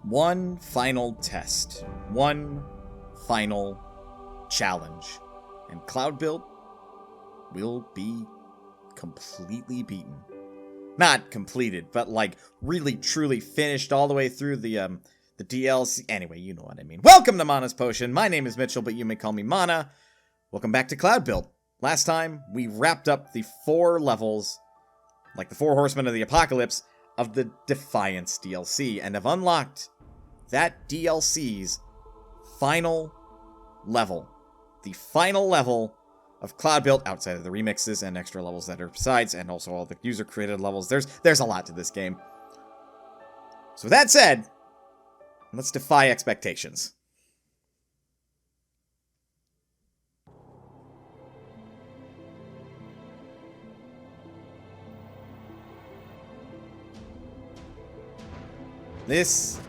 One final test. One final challenge. And Cloudbuilt will be completely beaten. Not completed, but like really truly finished all the way through the DLC. Anyway, you know what I mean. Welcome to Mana's Potion. My name is Mitchell, but you may call me Mana. Welcome back to Cloudbuilt. Last time, we wrapped up the 4 levels, like the 4 Horsemen of the Apocalypse, of the Defiance DLC, and have unlocked that DLC's final level. The final level of Cloudbuilt, outside of the remixes and extra levels that are besides, and also all the user-created levels. There's a lot to this game. So with that said, let's defy expectations. This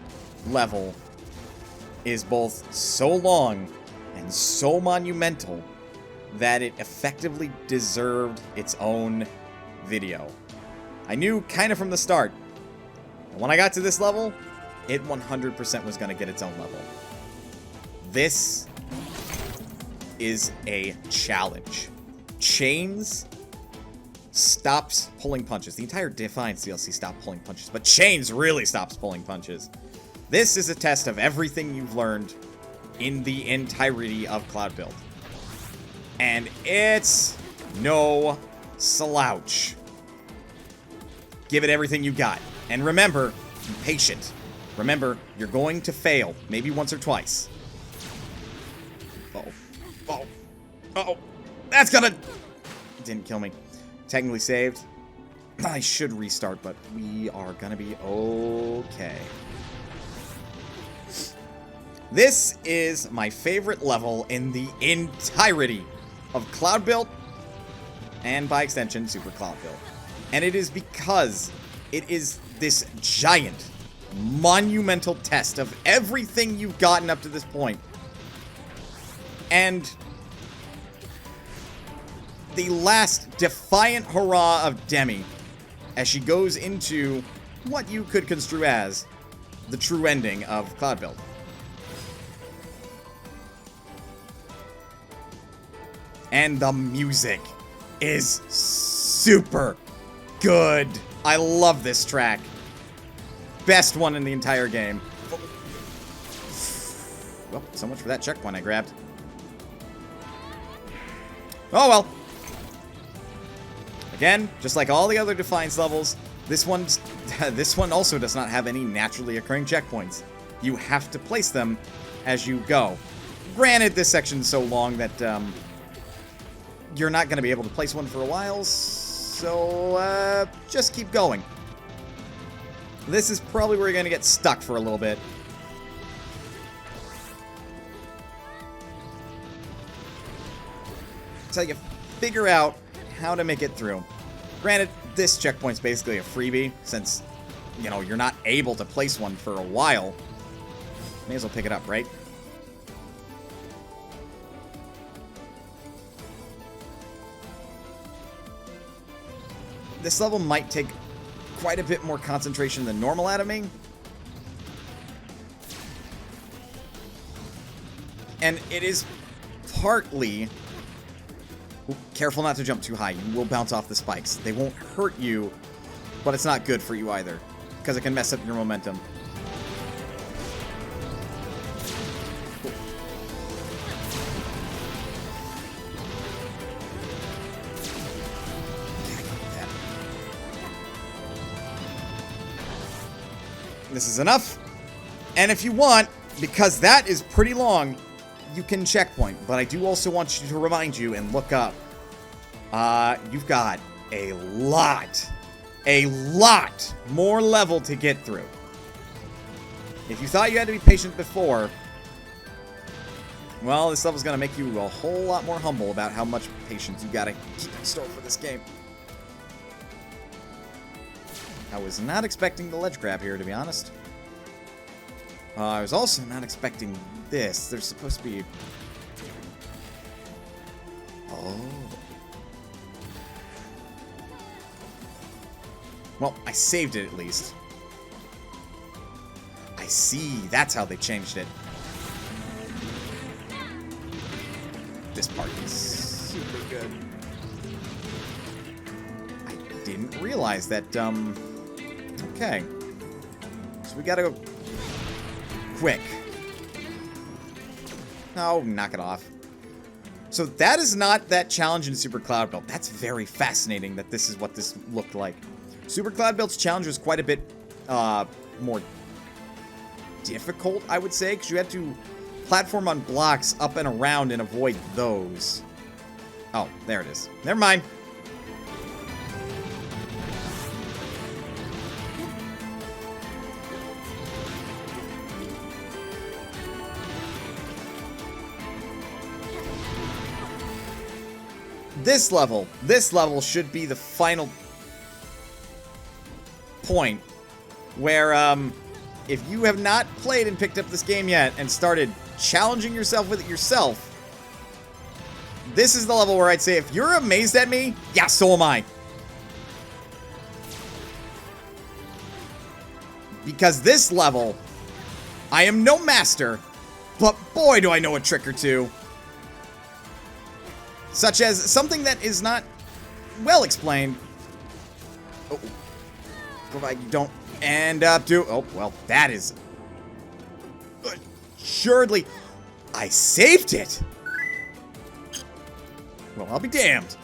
level is both so long and so monumental that it effectively deserved its own video. I knew kind of from the start that when I got to this level, it 100% was going to get its own level. This is a challenge. Chains stops pulling punches. The entire Defiance DLC stopped pulling punches, but Chains really stops pulling punches. This is a test of everything you've learned in the entirety of Cloudbuilt. And it's no slouch. Give it everything you got. And remember, be patient. Remember, you're going to fail, maybe once or twice. Uh-oh. That's gonna... Didn't kill me. Technically saved. I should restart, but we are gonna be okay. This is my favorite level in the entirety of Cloudbuilt, and by extension, Super Cloudbuilt. And it is because it is this giant, monumental test of everything you've gotten up to this point. And the last defiant hurrah of Demi as she goes into what you could construe as the true ending of Cloudbuilt. And the music is super good. I love this track. Best one in the entire game. Well, so much for that checkpoint I grabbed. Oh well. Again, just like all the other Defiance levels, this one also does not have any naturally occurring checkpoints. You have to place them as you go. Granted, this section's so long that you're not going to be able to place one for a while, so just keep going. This is probably where you're going to get stuck for a little bit. Until you figure out how to make it through. Granted, this checkpoint's basically a freebie, since, you know, you're not able to place one for a while. May as well pick it up, right? This level might take quite a bit more concentration than normal out of me. And it is partly... Careful not to jump too high. You will bounce off the spikes. They won't hurt you, but it's not good for you either, because it can mess up your momentum. This is enough. And if you want, because that is pretty long, you can checkpoint. But I do also want you to remind you and look up. You've got a lot more level to get through. If you thought you had to be patient before, well, this level's gonna make you a whole lot more humble about how much patience you gotta keep in store for this game. I was not expecting the ledge grab here, to be honest. I was also not expecting this. There's supposed to be... Oh. Well, I saved it at least. I see. That's how they changed it. This part is super good. I didn't realize that, okay. So we gotta go quick. Oh, knock it off. So that is not that challenge in Super Cloudbuilt. That's very fascinating that this is what this looked like. Super Cloudbuilt's challenge was quite a bit more difficult, I would say, because you had to platform on blocks up and around and avoid those. Oh, there it is. Never mind. This level should be the final point where, if you have not played and picked up this game yet and started challenging yourself with it yourself, this is the level where I'd say, if you're amazed at me, yeah, so am I. Because this level, I am no master, but boy do I know a trick or two. Such as something that is not well explained. Oh, provide you don't end up to. Oh, well, that is assuredly. I saved it. Well, I'll be damned.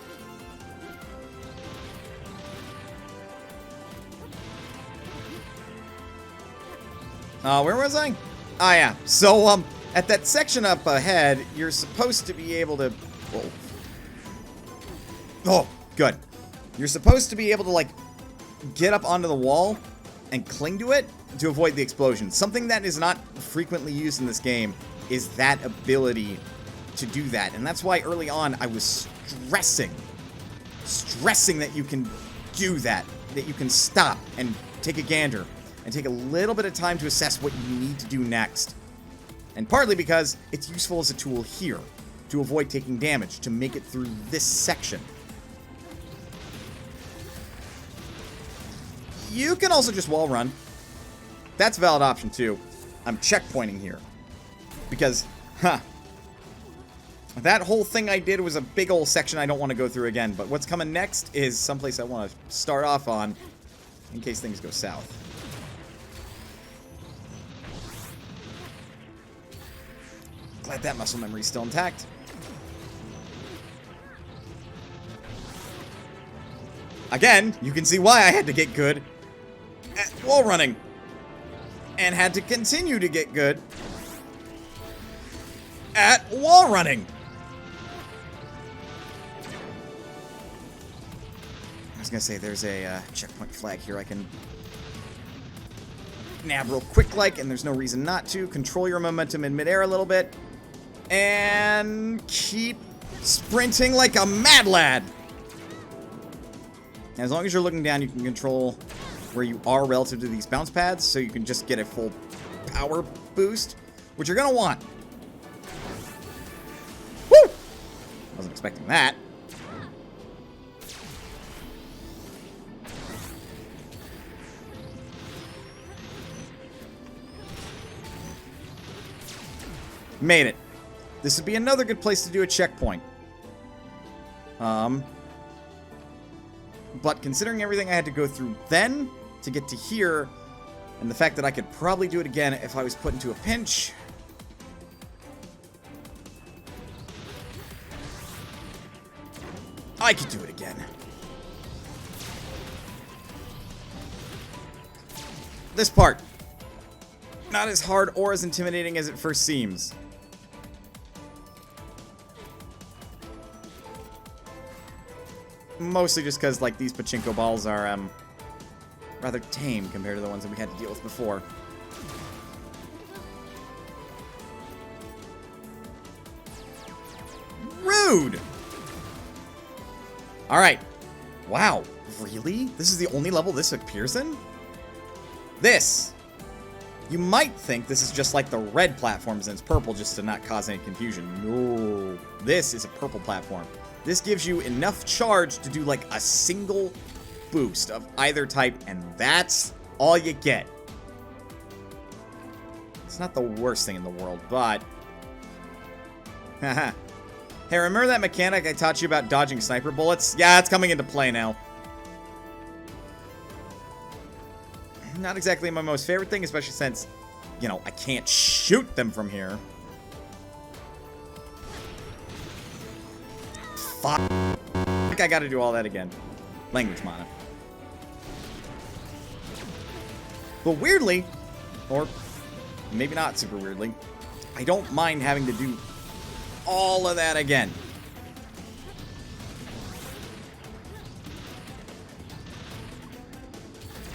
Where was I? Ah, yeah. So, at that section up ahead, you're supposed to be able to. Whoa. Oh, good. You're supposed to be able to, like, get up onto the wall and cling to it to avoid the explosion. Something that is not frequently used in this game is that ability to do that. And that's why early on I was stressing that you can do that, that you can stop and take a gander and take a little bit of time to assess what you need to do next. And partly because it's useful as a tool here to avoid taking damage, to make it through this section. You can also just wall run. That's a valid option too. I'm checkpointing here. Because, that whole thing I did was a big old section I don't want to go through again. But what's coming next is someplace I want to start off on in case things go south. Glad that muscle memory is still intact. Again, you can see why I had to get good at wall running. And had to continue to get good at wall running. I was gonna say there's a checkpoint flag here I can nab real quick like, and there's no reason not to. Control your momentum in midair a little bit. And keep sprinting like a mad lad. As long as you're looking down, you can control where you are relative to these bounce pads, so you can just get a full power boost, which you're gonna want. Woo! Wasn't expecting that. Made it. This would be another good place to do a checkpoint. But considering everything I had to go through then to get to here, and the fact that I could probably do it again if I was put into a pinch, I could do it again. This part, not as hard or as intimidating as it first seems. Mostly just because, like, these pachinko balls are, rather tame compared to the ones that we had to deal with before. Rude! Alright. Wow. Really? This is the only level this appears in? This! You might think this is just like the red platforms and it's purple just to not cause any confusion. No. This is a purple platform. This gives you enough charge to do like a single boost of either type, and that's all you get. It's not the worst thing in the world, but... Haha. Hey, remember that mechanic I taught you about dodging sniper bullets? Yeah, it's coming into play now. Not exactly my most favorite thing, especially since, you know, I can't shoot them from here. Fuck. I think I gotta do all that again. Language mono. But weirdly, or maybe not super weirdly, I don't mind having to do all of that again.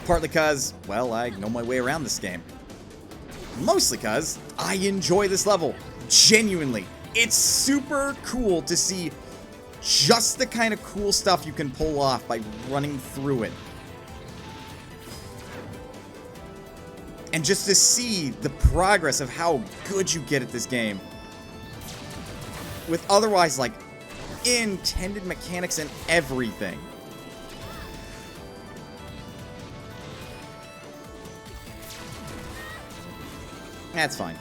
Partly because, well, I know my way around this game. Mostly because I enjoy this level. Genuinely. It's super cool to see just the kind of cool stuff you can pull off by running through it. And just to see the progress of how good you get at this game. With otherwise, like, intended mechanics and everything. That's fine.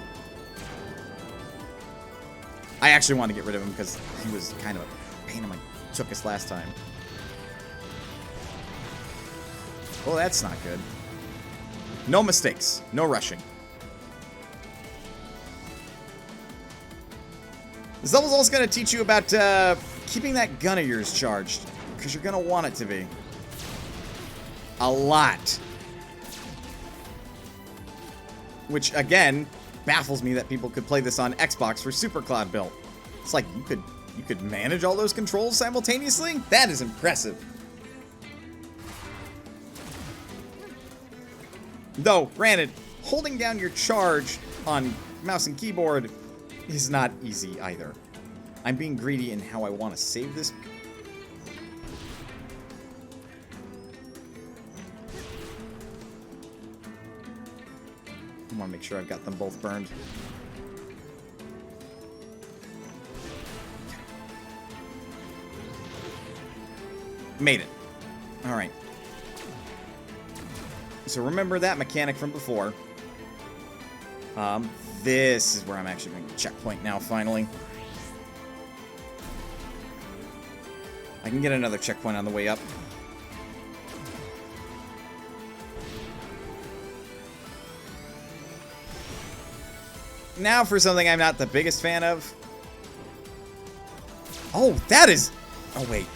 I actually want to get rid of him because he was kind of a pain in my tuchus last time. Well, that's not good. No mistakes. No rushing. This level's also going to teach you about keeping that gun of yours charged. Because you're going to want it to be. A lot. Which, again, baffles me that people could play this on Xbox for Super Cloudbuilt. It's like, you could manage all those controls simultaneously? That is impressive. Though, granted, holding down your charge on mouse and keyboard is not easy either. I'm being greedy in how I want to save this. I want to make sure I've got them both burned. Made it. Alright. So remember that mechanic from before. This is where I'm actually going to checkpoint now, finally. I can get another checkpoint on the way up. Now for something I'm not the biggest fan of. Oh, that is... Oh, wait.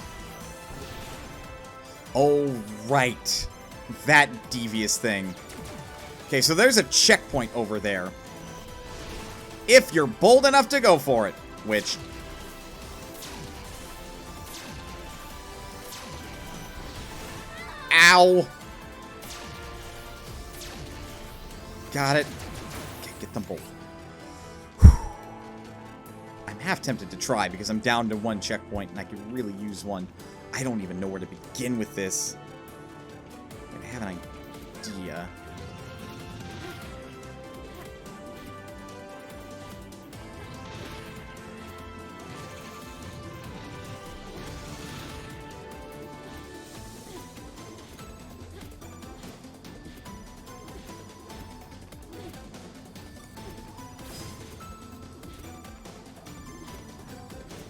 Oh, right. That devious thing. Okay, so there's a checkpoint over there. If you're bold enough to go for it. Which... Ow! Got it. Okay, get them both. I'm half tempted to try because I'm down to one checkpoint and I could really use one. I don't even know where to begin with this. I have an idea.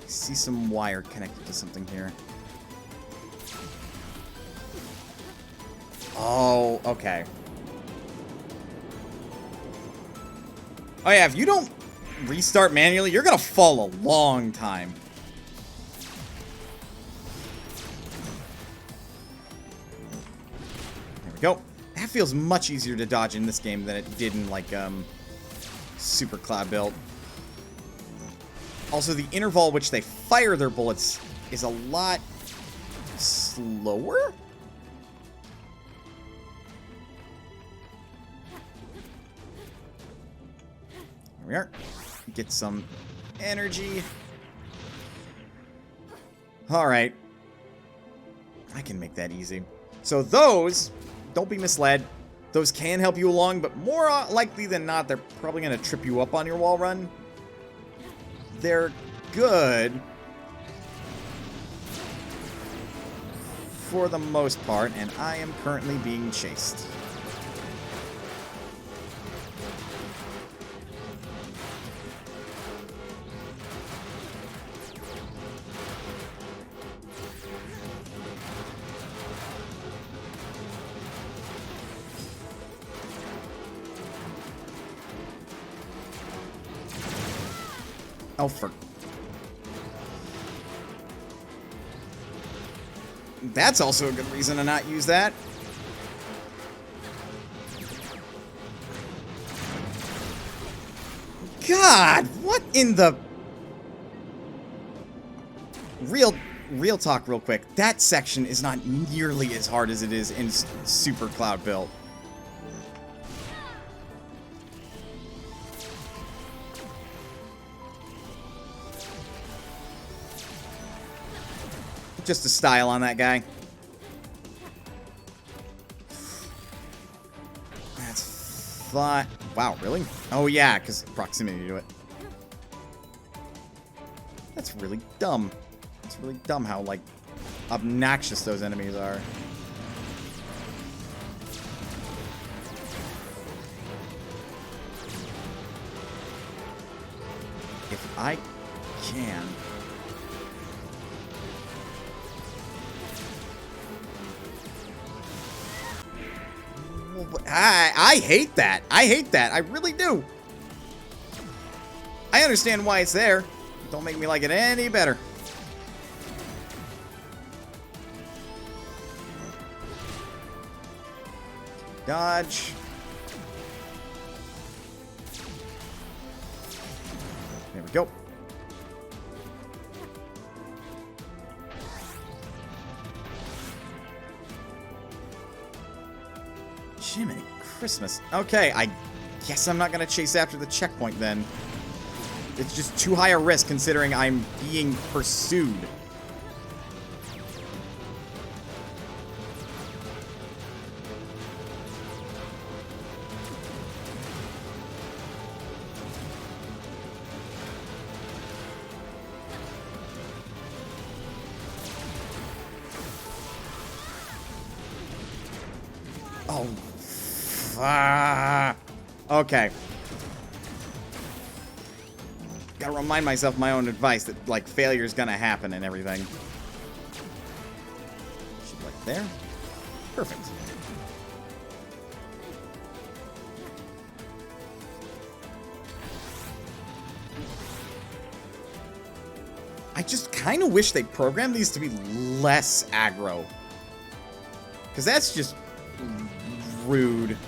See some wire connected to something here. Oh, okay. Oh yeah, if you don't restart manually, you're gonna fall a long time. There we go. That feels much easier to dodge in this game than it did in, like, Super Cloudbuilt. Also, the interval which they fire their bullets is a lot slower? There we are. Get some energy. Alright. I can make that easy. So those, don't be misled, those can help you along, but more likely than not, they're probably going to trip you up on your wall run. They're good for the most part, and I am currently being chased. Oh, for... That's also a good reason to not use that. God, what in the... Real talk real quick. That section is not nearly as hard as it is in Super Cloudbuilt. Just a style on that guy. That's fun. Wow, really? Oh yeah, because proximity to it. That's really dumb. It's really dumb how, like, obnoxious those enemies are. If I can... I hate that. I hate that. I really do. I understand why it's there. Don't make me like it any better. Dodge. There we go. Jiminy Christmas. Okay, I guess I'm not going to chase after the checkpoint then. It's just too high a risk considering I'm being pursued. Oh. Okay. Gotta remind myself my own advice that, like, failure's gonna happen and everything. Should like there. Perfect. I just kind of wish they programmed these to be less aggro. Because that's just rude.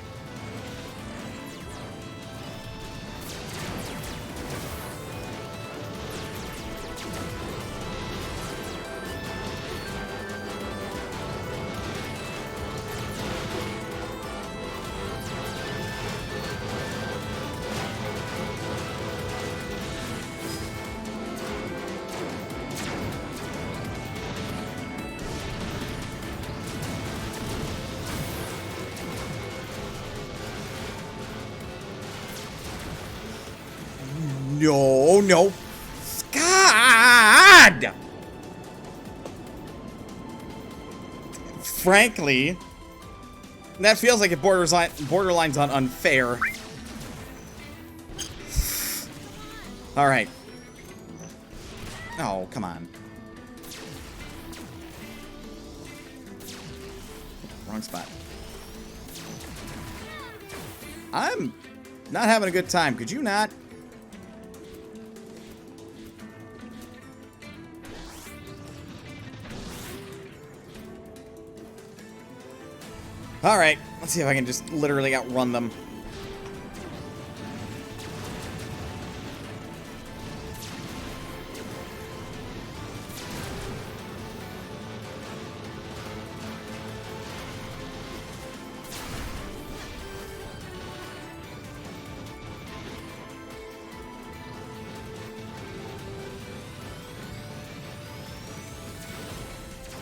No, no. God! Frankly, that feels like it borderlines on unfair. Alright. Oh, come on. Wrong spot. I'm not having a good time. Could you not? Alright, let's see if I can just literally outrun them.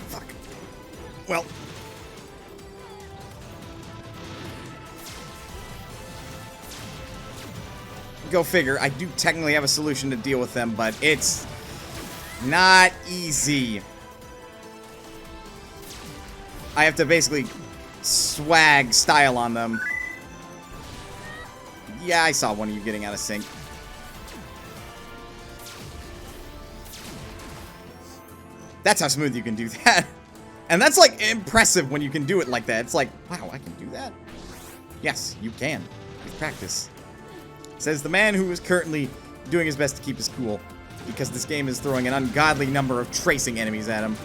Fuck. Well... Go figure. I do technically have a solution to deal with them, but it's not easy. I have to basically swag style on them. Yeah, I saw one of you getting out of sync. That's how smooth you can do that. And that's, like, impressive when you can do it like that. It's like, wow, I can do that? Yes, you can. With practice. Says the man who is currently doing his best to keep his cool, because this game is throwing an ungodly number of tracing enemies at him.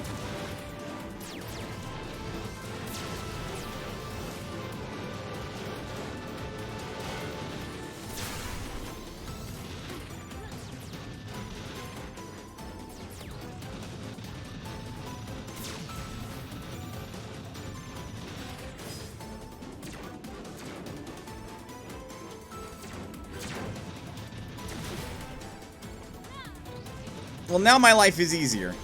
Well, now my life is easier.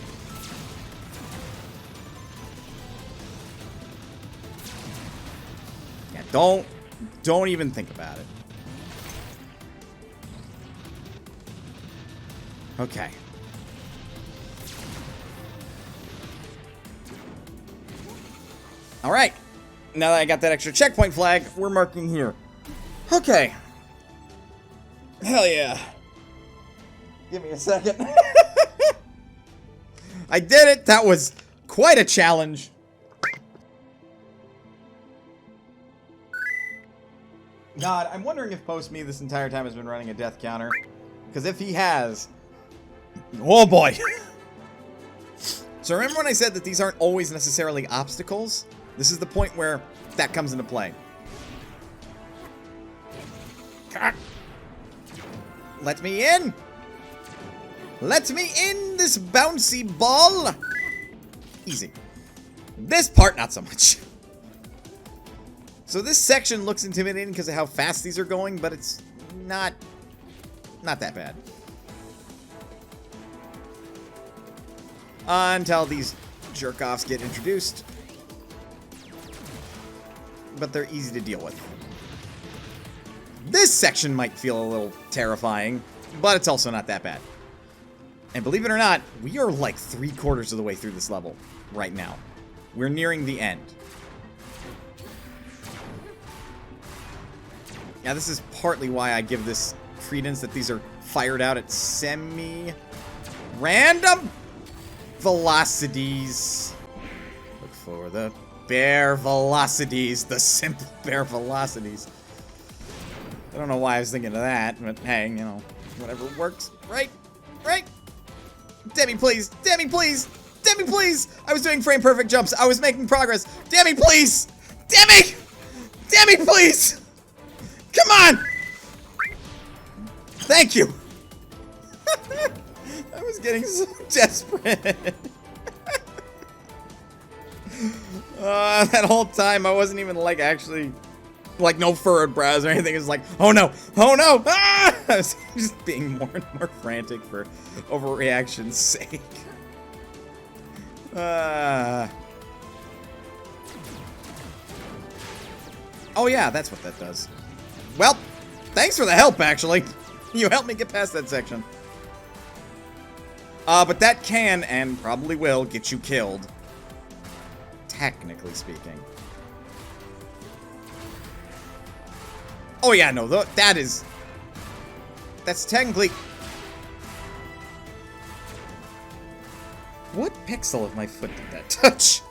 Yeah, don't even think about it. Okay. All right. Now that I got that extra checkpoint flag, we're marking here. Okay. Hell yeah. Give me a second. I did it! That was quite a challenge. God, I'm wondering if Post-Me this entire time has been running a death counter. Because if he has... Oh boy! So remember when I said that these aren't always necessarily obstacles? This is the point where that comes into play. Let me in! Let me in this bouncy ball! Easy. This part, not so much. So this section looks intimidating because of how fast these are going, but it's not that bad. Until these jerk-offs get introduced. But they're easy to deal with. This section might feel a little terrifying, but it's also not that bad. And believe it or not, we are like 3/4 of the way through this level right now. We're nearing the end. Now, this is partly why I give this credence that these are fired out at semi-random velocities. Look for the bare velocities, the simple bare velocities. I don't know why I was thinking of that, but hey, you know, whatever works. Right? Right? Demi, please! Demi, please! Demi, please! I was doing frame perfect jumps. I was making progress. Demi, please! Demi! Demi, please! Come on! Thank you! I was getting so desperate. That whole time I wasn't even like actually like no furrowed brows or anything. It was like, oh no, oh no, ah! I was just being more and more frantic for overreaction's sake. Oh yeah, that's what that does. Well, thanks for the help, actually. You helped me get past that section. But that can, and probably will, get you killed. Technically speaking. Oh yeah, no, that's technically... What pixel of my foot did that touch?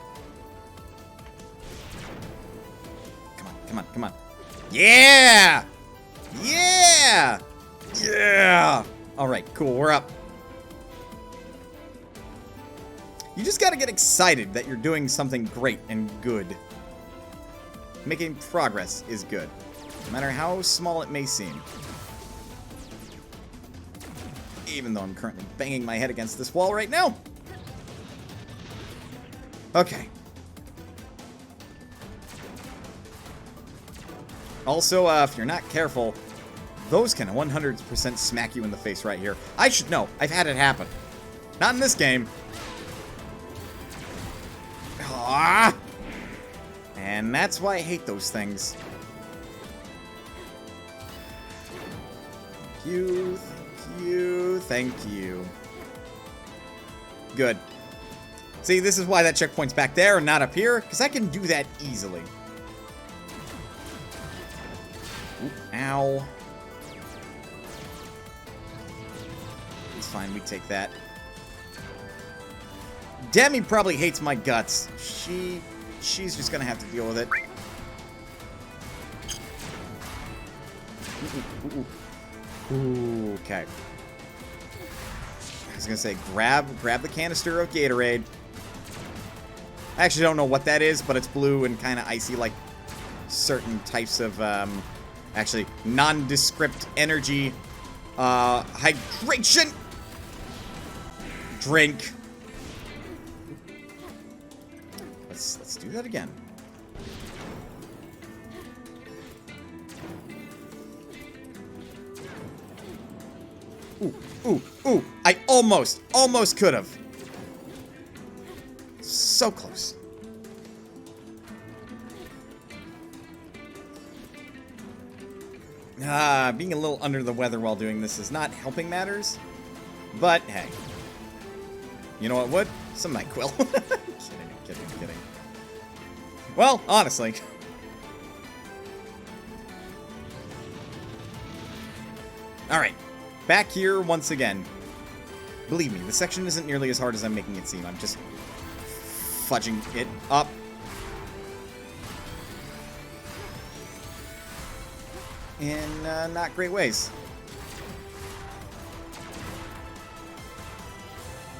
Come on, come on, come on. Yeah! Yeah! Yeah! Alright, cool, we're up. You just gotta get excited that you're doing something great and good. Making progress is good, no matter how small it may seem. Even though I'm currently banging my head against this wall right now. Okay. Also, if you're not careful, those can 100% smack you in the face right here. I should know. I've had it happen. Not in this game. Ah! And that's why I hate those things. Thank you, thank you, thank you. Good. See, this is why that checkpoint's back there and not up here, because I can do that easily. Ooh, ow. It's fine, we take that. Demi probably hates my guts. She's just gonna have to deal with it. Ooh, okay. I was gonna say, grab the canister of Gatorade. I actually don't know what that is, but it's blue and kind of icy, like certain types of, actually, nondescript energy, hydration drink. Let's do that again. Ooh. I almost could have. So close. Being a little under the weather while doing this is not helping matters. But, hey. You know what would? Some NyQuil. Kidding. Well, honestly. Alright. Back here once again. Believe me, the section isn't nearly as hard as I'm making it seem. I'm just fudging it up. In not great ways.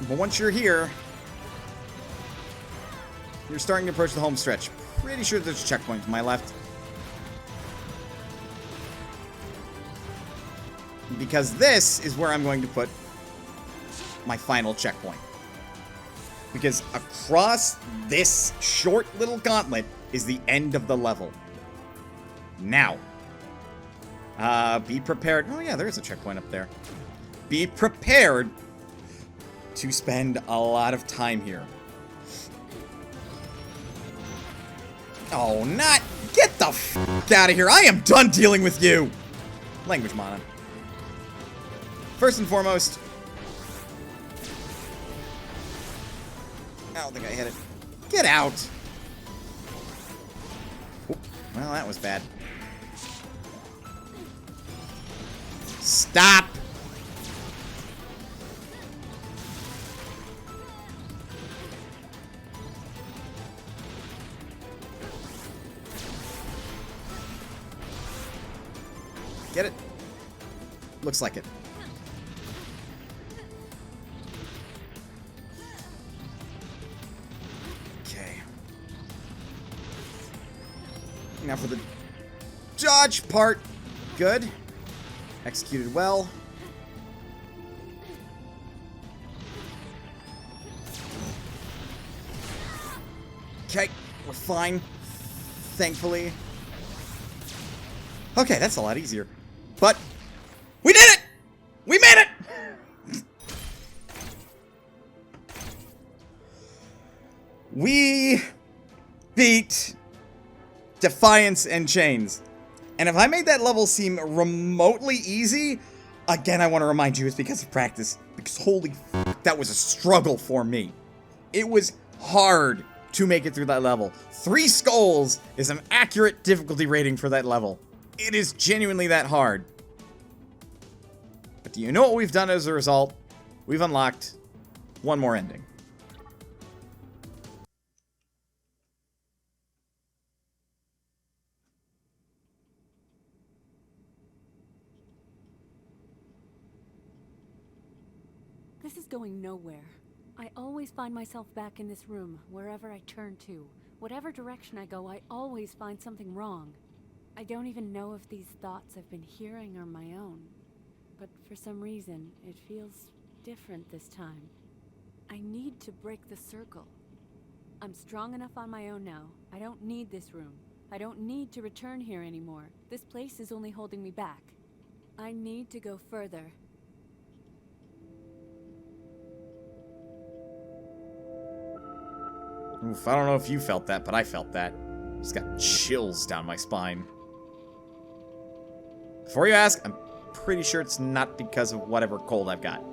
But once you're here, you're starting to approach the home stretch. Pretty sure there's a checkpoint to my left. Because this is where I'm going to put my final checkpoint. Because across this short little gauntlet is the end of the level. Now, be prepared. Oh yeah, there is a checkpoint up there. Be prepared to spend a lot of time here. Oh, not... Get the f*** out of here. I am done dealing with you. Language mana. First and foremost... I don't think I hit it. Get out. Oop. Well, that was bad. Stop. Get it? Looks like it. Okay. Now for the dodge part. Good. Executed well. Okay, we're fine. Thankfully. Okay, that's a lot easier. But we did it! We made it! We beat Defiance and Chains. And if I made that level seem remotely easy, again, I want to remind you it's because of practice. Because holy f***, that was a struggle for me. It was hard to make it through that level. 3 skulls is an accurate difficulty rating for that level. It is genuinely that hard. But do you know what we've done as a result? We've unlocked one more ending. This is going nowhere. I always find myself back in this room, wherever I turn to. Whatever direction I go, I always find something wrong. I don't even know if these thoughts I've been hearing are my own. But for some reason, it feels different this time. I need to break the circle. I'm strong enough on my own now. I don't need this room. I don't need to return here anymore. This place is only holding me back. I need to go further. Oof, I don't know if you felt that, but I felt that. Just got chills down my spine. Before you ask, I'm pretty sure it's not because of whatever cold I've got.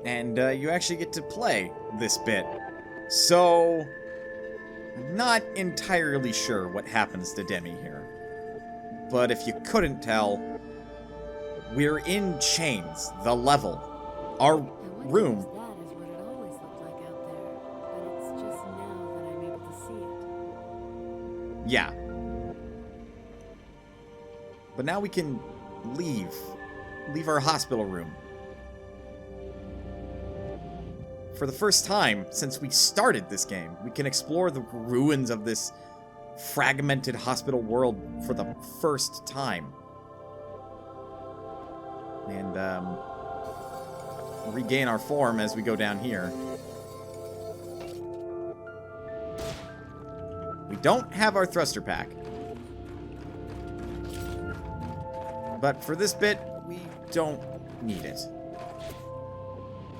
and you actually get to play this bit. So, I'm not entirely sure what happens to Demi here. But if you couldn't tell, we're in chains, the level, our room. That is what it always looked like out there, but it's just now that I'm able to see it. Yeah. But now we can leave our hospital room. For the first time since we started this game, we can explore the ruins of this fragmented hospital world for the first time. And, regain our form as we go down here. We don't have our thruster pack. But for this bit, we don't need it.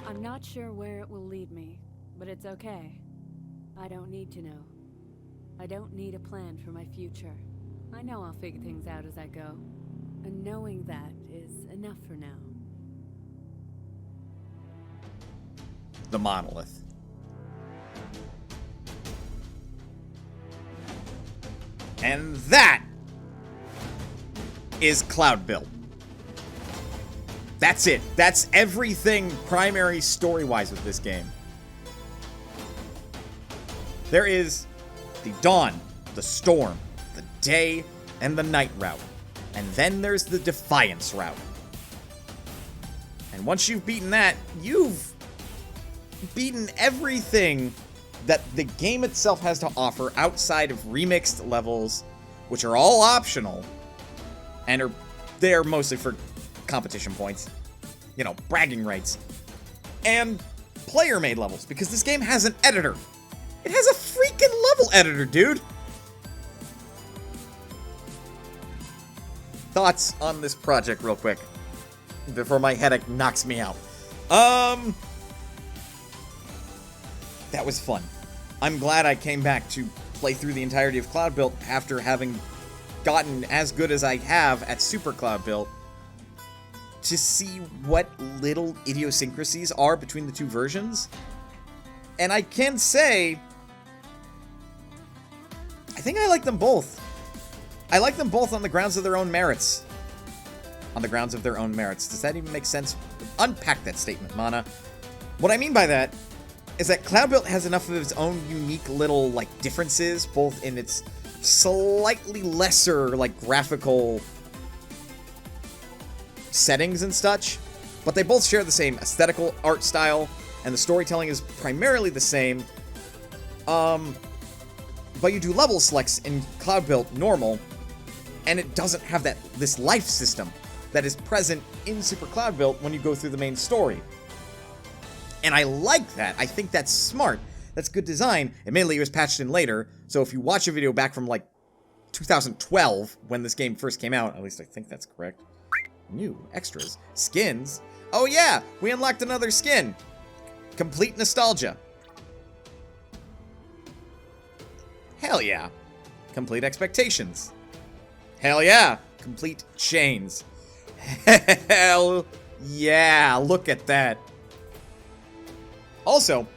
I'm not sure where it will lead me, but it's okay. I don't need to know. I don't need a plan for my future. I know I'll figure things out as I go. And knowing that is enough for now. The monolith. And that is Cloudbuilt. That's it. That's everything primary story-wise with this game. There is the dawn, the storm, the day, and the night route. And then there's the Defiance route. And once you've beaten that, you've beaten everything that the game itself has to offer outside of remixed levels, which are all optional, and are there mostly for competition points. You know, bragging rights. And player-made levels, because this game has an editor. It has a freaking level editor, dude! Thoughts on this project real quick, before my headache knocks me out. That was fun. I'm glad I came back to play through the entirety of Cloudbuilt after having gotten as good as I have at Super Cloudbuilt, to see what little idiosyncrasies are between the two versions. And I can say, I think I like them both. I like them both on the grounds of their own merits. On the grounds of their own merits. Does that even make sense? Unpack that statement, Mana. What I mean by that is that Cloudbuilt has enough of its own unique little, like, differences, both in its slightly lesser, like, graphical settings and such, but they both share the same aesthetical art style, and the storytelling is primarily the same. But you do level selects in Cloudbuilt normal, and it doesn't have this life system that is present in Super Cloudbuilt when you go through the main story. And I like that. I think that's smart. That's good design. Admittedly, it was patched in later, so if you watch a video back from, like, 2012, when this game first came out, at least I think that's correct. New extras. Skins. Oh yeah, we unlocked another skin. Complete nostalgia. Hell yeah. Complete expectations. Hell yeah. Complete chains. Hell yeah. Look at that. Also,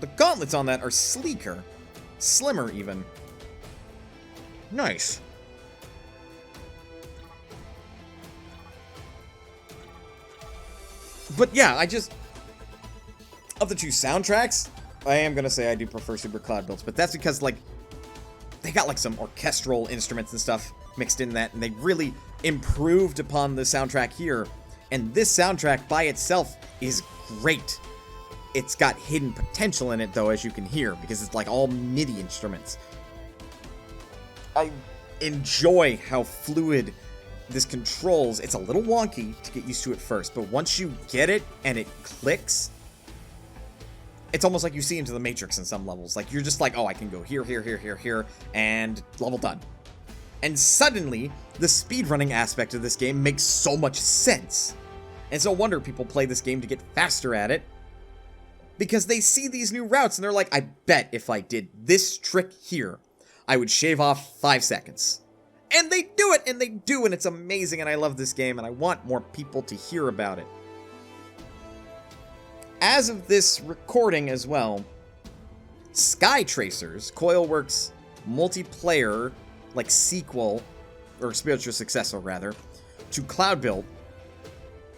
the gauntlets on that are sleeker. Slimmer, even. Nice. But yeah, of the two soundtracks, I am gonna say I do prefer Super Cloudbuilt, but that's because, like, they got, like, some orchestral instruments and stuff mixed in that, and they really improved upon the soundtrack here. And this soundtrack by itself is great. It's got hidden potential in it, though, as you can hear, because it's, like, all MIDI instruments. I enjoy how fluid this controls. It's a little wonky to get used to at first, but once you get it and it clicks, it's almost like you see into the Matrix in some levels. Like, you're just like, oh, I can go here, here, here, here, here, and level done. And suddenly, the speedrunning aspect of this game makes so much sense. And it's no wonder people play this game to get faster at it, because they see these new routes and they're like, I bet if I did this trick here, I would shave off 5 seconds. And they do it, and they do, and it's amazing, and I love this game, and I want more people to hear about it. as of this recording as well, Sky Tracers, Coilworks multiplayer, like sequel, or spiritual successor rather, to Cloudbuilt,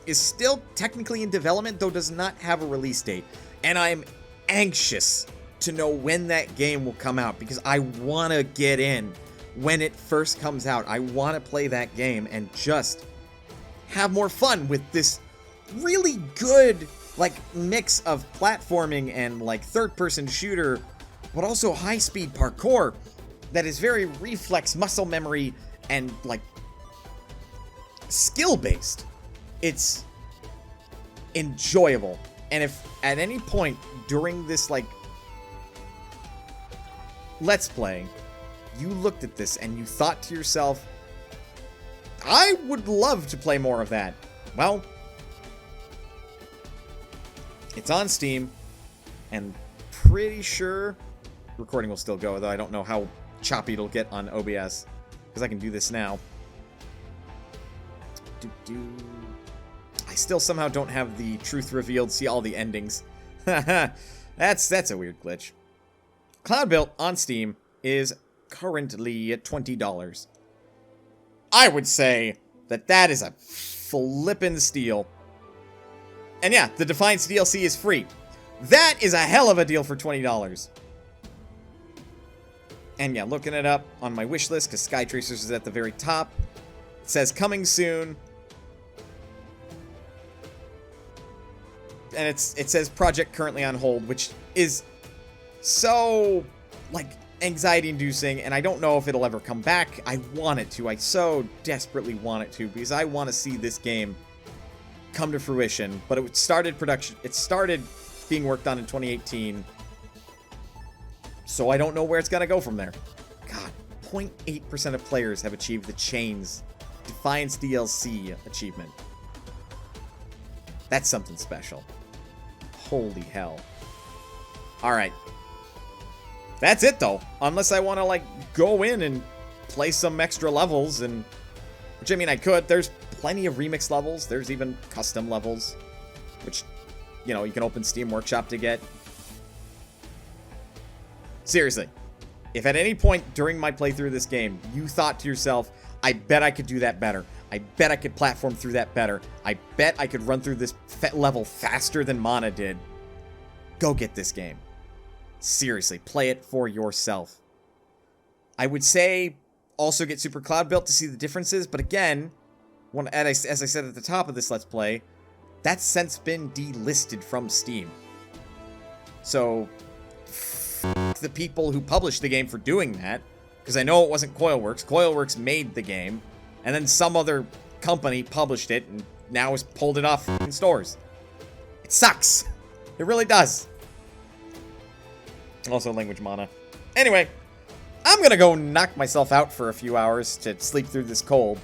is still technically in development, though does not have a release date. And I'm anxious to know when that game will come out, because I want to get in when it first comes out. I want to play that game and just have more fun with this really good, like, mix of platforming and, like, third-person shooter, but also high-speed parkour that is very reflex, muscle memory, and, like, skill-based. It's enjoyable. And if at any point during this, like, Let's Play, you looked at this and you thought to yourself, I would love to play more of that, well, it's on Steam, and pretty sure recording will still go, though I don't know how choppy it'll get on OBS, because I can do this now. I still somehow don't have the truth revealed, see all the endings. That's a weird glitch. Cloudbuilt on Steam is currently at $20. I would say that is a flippin' steal. And yeah, the Defiance DLC is free. That is a hell of a deal for $20. And yeah, looking it up on my wish list, because Sky Tracers is at the very top. It says coming soon. And it says project currently on hold, which is so, like, anxiety-inducing, and I don't know if it'll ever come back. I want it to. I so desperately want it to, because I want to see this game come to fruition. But it started being worked on in 2018, so I don't know where it's gonna go from there. God, 0.8% of players have achieved the Chains Defiance DLC achievement. That's something special. Holy hell. Alright. That's it, though. Unless I want to, like, go in and play some extra levels, and... which, I mean, I could. There's plenty of remix levels. There's even custom levels, which, you know, you can open Steam Workshop to get. Seriously. If at any point during my playthrough of this game, you thought to yourself, I bet I could do that better. I bet I could platform through that better. I bet I could run through this level faster than Mana did. Go get this game. Seriously, play it for yourself. I would say also get Super Cloudbuilt to see the differences, but again, as I said at the top of this Let's Play, that's since been delisted from Steam. So, f the people who published the game for doing that, because I know it wasn't Coilworks. Coilworks made the game, and then some other company published it, and now has pulled it off in stores. It sucks. It really does. Also, language mana. Anyway, I'm gonna go knock myself out for a few hours to sleep through this cold.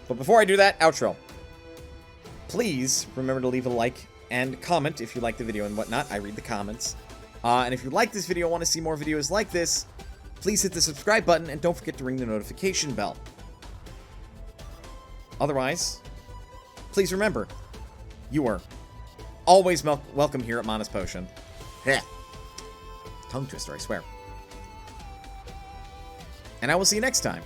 But before I do that, outro. Please remember to leave a like and comment if you like the video and whatnot. I read the comments. And if you like this video and want to see more videos like this, please hit the subscribe button and don't forget to ring the notification bell. Otherwise, please remember, you are always welcome here at Mana's Potion. Yeah. Tongue twister, I swear. And I will see you next time.